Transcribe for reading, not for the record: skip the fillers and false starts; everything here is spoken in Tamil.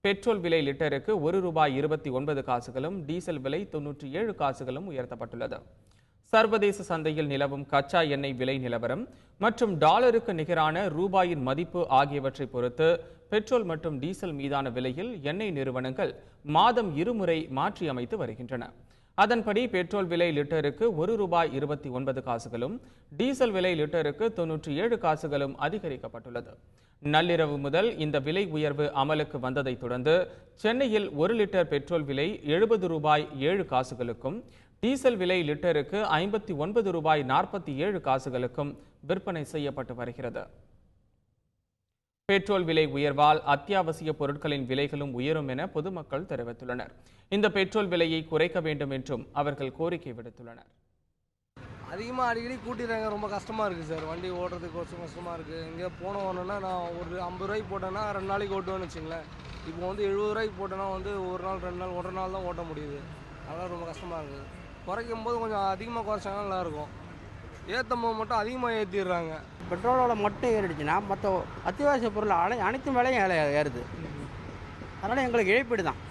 பெட்ரோல் விலை லிட்டருக்கு ₹1.29 டீசல் விலை 97 காசுகளும் உயர்த்தப்பட்டுள்ளது. சர்வதேச சந்தையில் நிலவும் கச்சா எண்ணெய் விலை நிலவரம் மற்றும் டாலருக்கு நிகரான ரூபாயின் மதிப்பு ஆகியவற்றை பொறுத்து பெட்ரோல் மற்றும் டீசல் மீதான விலையில் எண்ணெய் நிறுவனங்கள் மாதம் இருமுறை மாற்றியமைத்து வருகின்றன. அதன்படி பெட்ரோல் விலை லிட்டருக்கு ₹1.29 டீசல் விலை லிட்டருக்கு 97 காசுகளும் அதிகரிக்கப்பட்டுள்ளது. நள்ளிரவு முதல் இந்த விலை உயர்வு அமலுக்கு வந்ததை தொடர்ந்து சென்னையில் 1 லிட்டர் பெட்ரோல் விலை ₹70.07 டீசல் விலை லிட்டருக்கு ₹59.47 விற்பனை செய்யப்பட்டு வருகிறது. பெட்ரோல் விலை உயர்வால் அத்தியாவசிய பொருட்களின் விலைகளும் உயரும் என பொதுமக்கள் தெரிவித்துள்ளனர். இந்த பெட்ரோல் விலையை குறைக்க வேண்டும் என்றும் அவர்கள் கோரிக்கை விடுத்துள்ளனர். அதிகமாக அடிக்கடி கூட்டிடுறாங்க, ரொம்ப கஷ்டமாக இருக்குது சார். வண்டி ஓட்டுறதுக்கு கொஞ்சம் கஷ்டமாக இருக்குது. இங்கே போனோன்னா நான் ஒரு 50 ரூபாய்க்கு போட்டேன்னா 2 நாளைக்கு ஓட்டுவேன்னு வச்சுங்களேன். இப்போ 70 ரூபாய்க்கு போட்டேன்னா ஒரு நாள் 2 நாள் 1 நாள் தான் ஓட்ட முடியுது. அதெல்லாம் ரொம்ப கஷ்டமாக இருக்குது. குறைக்கும் போது கொஞ்சம் அதிகமாக குறைச்சாங்கன்னா நல்லாயிருக்கும். ஏற்றும் போது மட்டும் அதிகமாக ஏற்றிடுறாங்க. பெட்ரோலோட மட்டும் ஏறிடுச்சுன்னா மற்ற அத்தியாவசிய பொருள் அனைத்து விலையும் ஏறுது. அதனால் எங்களுக்கு இழப்பீடு தான்.